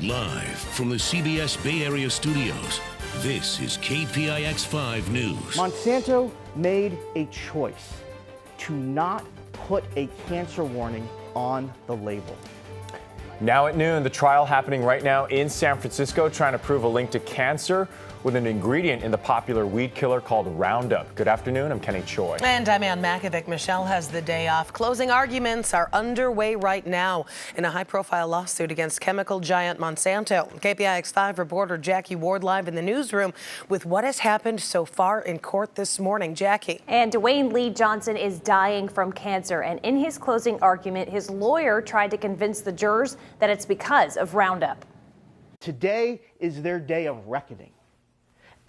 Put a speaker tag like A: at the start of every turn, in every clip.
A: Live from the CBS Bay Area studios, this is KPIX 5 News.
B: Monsanto made a choice to not put a cancer warning on the label.
C: Now at noon, the trial happening right now in San Francisco, trying to prove a link to cancer with an ingredient in the popular weed killer called Roundup. Good afternoon, I'm Kenny Choi.
D: And I'm Ann Makovic. Michelle has the day off. Closing arguments are underway right now in a high-profile lawsuit against chemical giant Monsanto. KPIX 5 reporter Jackie Ward live in the newsroom with what has happened so far in court this morning. Jackie.
E: And Dwayne Lee Johnson is dying from cancer. And in his closing argument, his lawyer tried to convince the jurors that it's because of Roundup.
B: Today is their day of reckoning.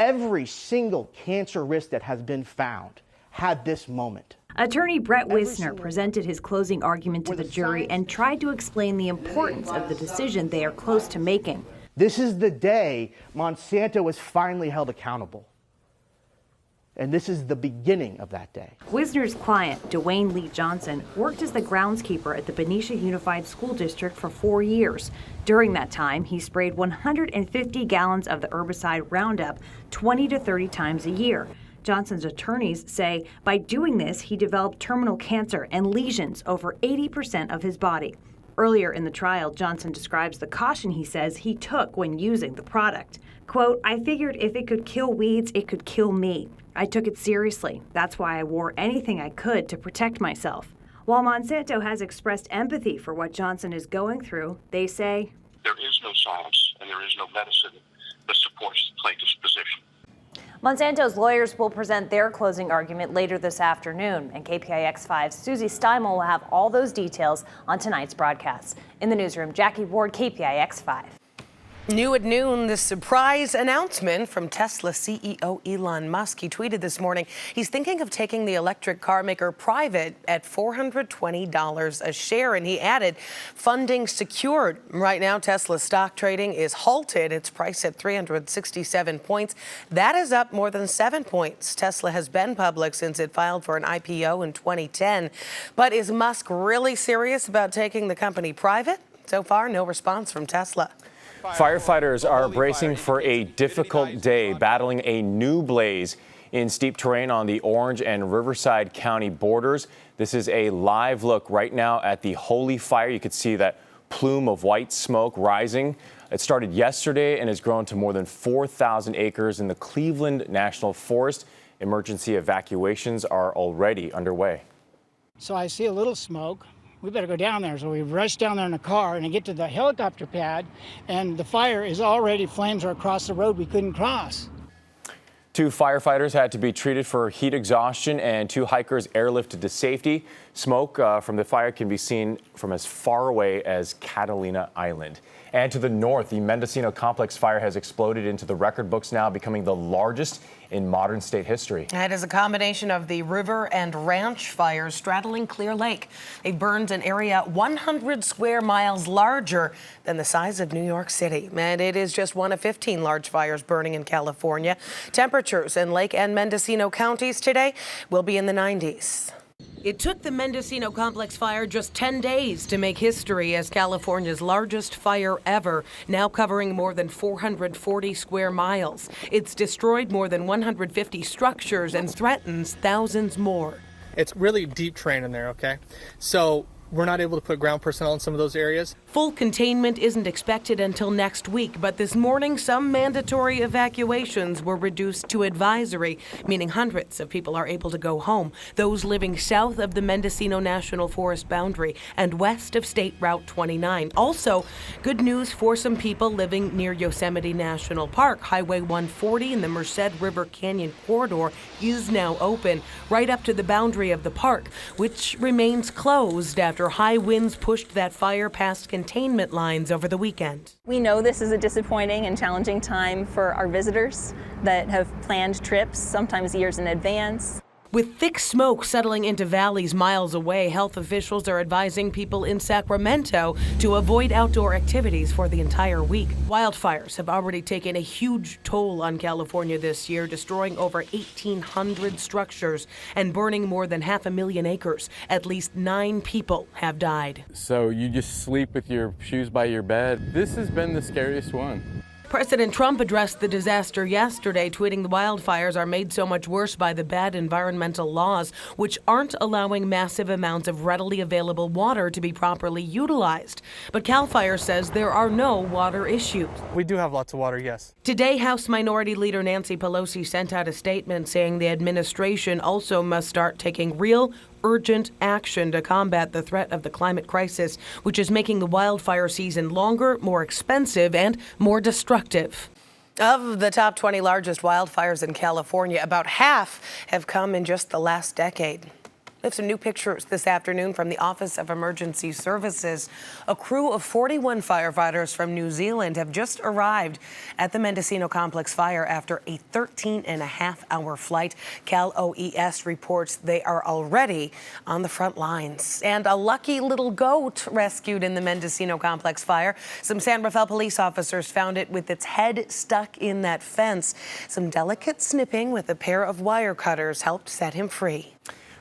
B: Every single cancer risk that has been found had this moment.
E: Attorney Brett Wisner presented his closing argument to the jury and tried to explain the importance of the decision they are close to making.
B: This is the day Monsanto is finally held accountable. And this is the beginning of that day.
E: Wisner's client, Dwayne Lee Johnson, worked as the groundskeeper at the Benicia Unified School District for 4 years. During that time, he sprayed 150 gallons of the herbicide Roundup 20 to 30 times a year. Johnson's attorneys say by doing this, he developed terminal cancer and lesions over 80% of his body. Earlier in the trial, Johnson describes the caution he says he took when using the product. Quote, "I figured if it could kill weeds, it could kill me. I took it seriously. That's why I wore anything I could to protect myself." While Monsanto has expressed empathy for what Johnson is going through, they say,
F: "There is no science and there is no medicine that supports the plaintiff's position."
E: Monsanto's lawyers will present their closing argument later this afternoon, and KPIX 5's Susie Steimel will have all those details on tonight's broadcast. In the newsroom, Jackie Ward, KPIX 5.
D: New at noon, the surprise announcement from Tesla CEO Elon Musk. He tweeted this morning he's thinking of taking the electric car maker private at $420 a share. And he added, funding secured. Right now, Tesla stock trading is halted. It's priced at 367 points. That is up more than 7 points. Tesla has been public since it filed for an IPO in 2010. But is Musk really serious about taking the company private? So far, no response from Tesla.
C: Firefighters are bracing for a difficult day, battling a new blaze in steep terrain on the Orange and Riverside County borders. This is a live look right now at the Holy Fire. You can see that plume of white smoke rising. It started yesterday and has grown to more than 4,000 acres in the Cleveland National Forest. Emergency evacuations are already underway.
G: So I see a little smoke. We better go down there. So we rush down there in a car and I get to the helicopter pad, and the fire is already, flames are across the road we couldn't cross.
C: 2 firefighters had to be treated for heat exhaustion and 2 hikers airlifted to safety. Smoke from the fire can be seen from as far away as Catalina Island. And to the north, the Mendocino Complex fire has exploded into the record books now, becoming the largest in modern state history.
D: It is a combination of the river and ranch fires straddling Clear Lake. They burned an area 100 square miles larger than the size of New York City. And it is just one of 15 large fires burning in California. Temperatures in Lake and Mendocino counties today will be in the 90s. It took the Mendocino Complex fire just 10 days to make history as California's largest fire ever, now covering more than 440 square miles. It's destroyed more than 150 structures and threatens thousands more.
H: It's really deep terrain in there, okay? So we're not able to put ground personnel in some of those areas.
D: Full containment isn't expected until next week, but this morning some mandatory evacuations were reduced to advisory, meaning hundreds of people are able to go home. Those living south of the Mendocino National Forest boundary and west of State Route 29. Also, good news for some people living near Yosemite National Park. Highway 140 in the Merced River Canyon corridor is now open right up to the boundary of the park, which remains closed after high winds pushed that fire past containment lines over the weekend.
I: We know this is a disappointing and challenging time for our visitors that have planned trips, sometimes years in advance.
D: With thick smoke settling into valleys miles away, health officials are advising people in Sacramento to avoid outdoor activities for the entire week. Wildfires have already taken a huge toll on California this year, destroying over 1,800 structures and burning more than 500,000 acres. At least 9 people have died.
J: So you just sleep with your shoes by your bed. This has been the scariest one.
D: President Trump addressed the disaster yesterday, tweeting the wildfires are made so much worse by the bad environmental laws, which aren't allowing massive amounts of readily available water to be properly utilized. But CAL FIRE says there are no water issues.
H: We do have lots of water, yes.
D: Today, House Minority Leader Nancy Pelosi sent out a statement saying the administration also must start taking real, urgent action to combat the threat of the climate crisis, which is making the wildfire season longer, more expensive, and more destructive. Of the top 20 largest wildfires in California, about half have come in just the last decade. We have some new pictures this afternoon from the Office of Emergency Services. A crew of 41 firefighters from New Zealand have just arrived at the Mendocino Complex fire after a 13-and-a-half-hour flight. Cal OES reports they are already on the front lines. And a lucky little goat rescued in the Mendocino Complex fire. Some San Rafael police officers found it with its head stuck in that fence. Some delicate snipping with a pair of wire cutters helped set him free.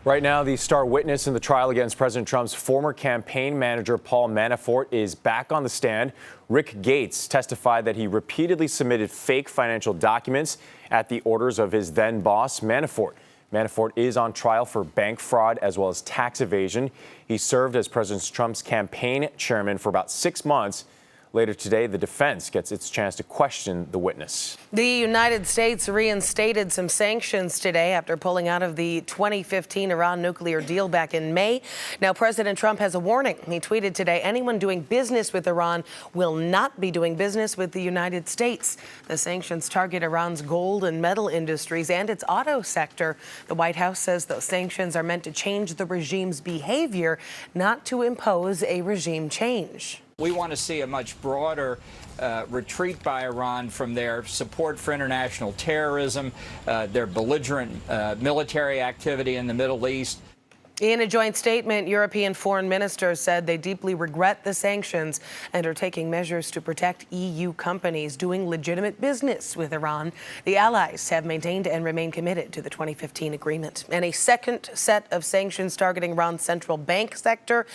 C: Right now, the star witness in the trial against President Trump's former campaign manager, Paul Manafort, is back on the stand. Rick Gates testified that he repeatedly submitted fake financial documents at the orders of his then boss, Manafort. Manafort is on trial for bank fraud as well as tax evasion. He served as President Trump's campaign chairman for about 6 months. Later today, the defense gets its chance to question the witness.
D: The United States reinstated some sanctions today after pulling out of the 2015 Iran nuclear deal back in May. Now, President Trump has a warning. He tweeted today, anyone doing business with Iran will not be doing business with the United States. The sanctions target Iran's gold and metal industries and its auto sector. The White House says those sanctions are meant to change the regime's behavior, not to impose a regime change.
K: We want to see a much broader retreat by Iran from their support for international terrorism, their belligerent military activity in the Middle East.
D: In a joint statement, European foreign ministers said they deeply regret the sanctions and are taking measures to protect EU companies doing legitimate business with Iran. The allies have maintained and remain committed to the 2015 agreement. And a second set of sanctions targeting Iran's central bank sector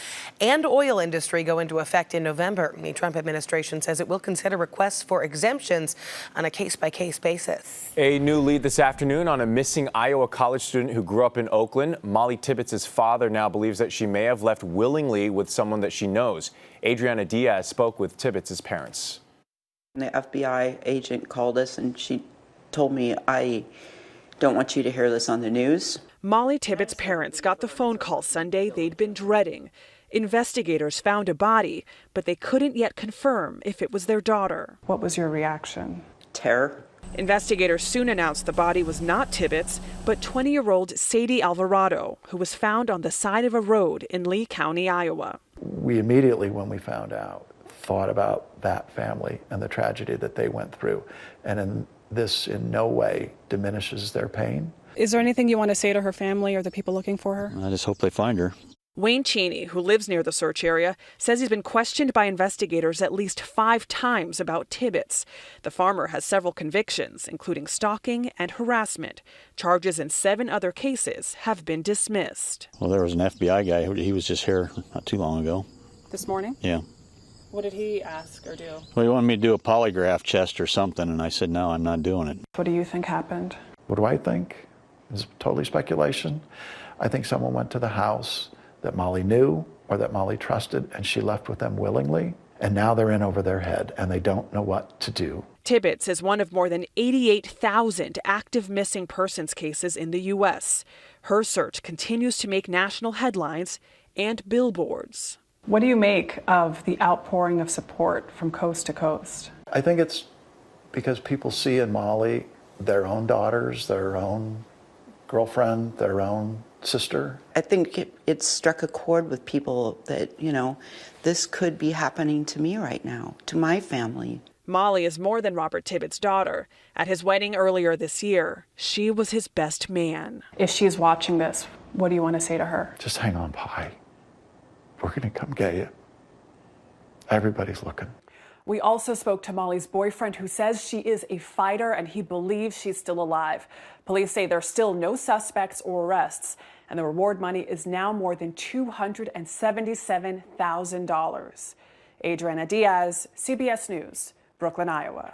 D: and oil industry go into effect in November. The Trump administration says it will consider requests for exemptions on a case-by-case basis.
C: A new lead this afternoon on a missing Iowa college student who grew up in Oakland. Molly Tibbetts' father now believes that she may have left willingly with someone that she knows. Adriana Diaz spoke with Tibbetts' parents.
L: The FBI agent called us and she told me, I don't want you to hear this on the news.
M: Molly Tibbetts' parents got the phone call Sunday they'd been dreading. Investigators found a body, but they couldn't yet confirm if it was their daughter.
N: What was your reaction?
L: Terror.
M: Investigators soon announced the body was not Tibbetts, but 20-year-old Sadie Alvarado, who was found on the side of a road in Lee County, Iowa.
O: We immediately, when we found out, thought about that family and the tragedy that they went through. And this in no way diminishes their pain.
N: Is there anything you want to say to her family or the people looking for her?
P: I just hope they find her.
M: Wayne Cheney, who lives near the search area, says he's been questioned by investigators at least 5 times about Tibbetts. The farmer has several convictions, including stalking and harassment. Charges in 7 other cases have been dismissed.
P: Well, there was an FBI guy. He was just here not too long ago.
N: This morning?
P: Yeah.
N: What did he ask or do?
P: Well, he wanted me to do a polygraph test or something, and I said, no, I'm not doing it.
N: What do you think happened?
O: What do I think? It's totally speculation. I think someone went to the house that Molly knew or that Molly trusted, and she left with them willingly, and now they're in over their head, and they don't know what to do.
M: Tibbetts is one of more than 88,000 active missing persons cases in the U.S. Her search continues to make national headlines and billboards.
N: What do you make of the outpouring of support from coast to coast?
O: I think it's because people see in Molly their own daughters, their own girlfriend, their own sister.
L: I think it struck a chord with people that, this could be happening to me right now, to my family.
M: Molly is more than Robert Tibbetts' daughter. At his wedding earlier this year, she was his best man.
N: If she's watching this, what do you want to say to her?
O: Just hang on, Pi. We're going to come get you. Everybody's looking.
N: We also spoke to Molly's boyfriend, who says she is a fighter and he believes she's still alive. Police say there's still no suspects or arrests, and the reward money is now more than $277,000. Adriana Diaz, CBS News, Brooklyn, Iowa.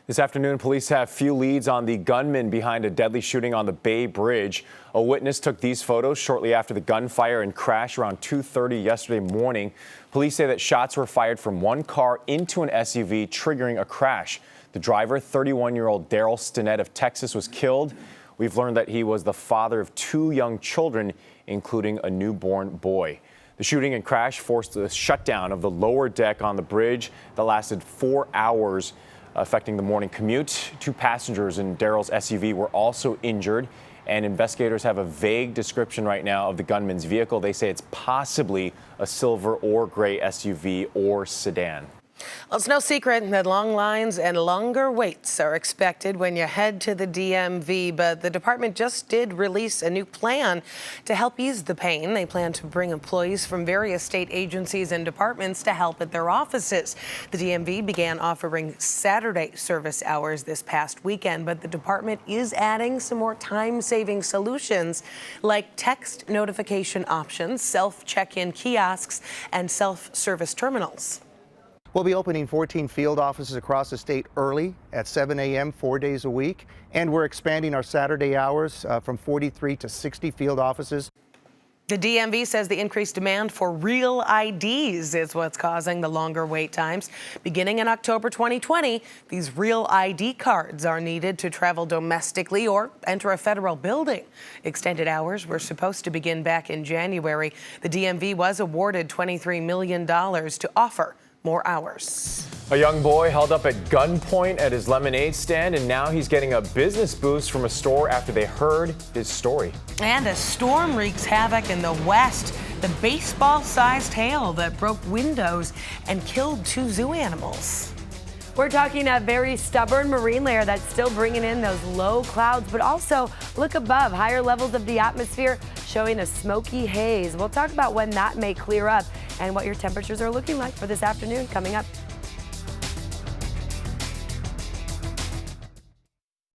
C: This afternoon, police have few leads on the gunman behind a deadly shooting on the Bay Bridge. A witness took these photos shortly after the gunfire and crash around 2:30 yesterday morning. Police say that shots were fired from one car into an SUV, triggering a crash. The driver, 31-year-old Daryl Stinnett of Texas, was killed. We've learned that he was the father of 2 young children, including a newborn boy. The shooting and crash forced the shutdown of the lower deck on the bridge that lasted 4 hours, affecting the morning commute. 2 passengers in Daryl's SUV were also injured, and investigators have a vague description right now of the gunman's vehicle. They say it's possibly a silver or gray SUV or sedan.
D: Well, it's no secret that long lines and longer waits are expected when you head to the DMV, but the department just did release a new plan to help ease the pain. They plan to bring employees from various state agencies and departments to help at their offices. The DMV began offering Saturday service hours this past weekend, but the department is adding some more time-saving solutions like text notification options, self-check-in kiosks, and self-service terminals.
B: We'll be opening 14 field offices across the state early at 7 a.m. 4 days a week, and we're expanding our Saturday hours from 43 to 60 field offices.
D: The DMV says the increased demand for real IDs is what's causing the longer wait times. Beginning in October 2020, these real ID cards are needed to travel domestically or enter a federal building. Extended hours were supposed to begin back in January. The DMV was awarded $23 million to offer more hours.
C: A young boy held up at gunpoint at his lemonade stand, and now he's getting a business boost from a store after they heard his story.
D: And a storm wreaks havoc in the west. The baseball-sized hail that broke windows and killed 2 zoo animals.
Q: We're talking a very stubborn marine layer that's still bringing in those low clouds, but also look above, higher levels of the atmosphere showing a smoky haze. We'll talk about when that may clear up and what your temperatures are looking like for this afternoon coming up.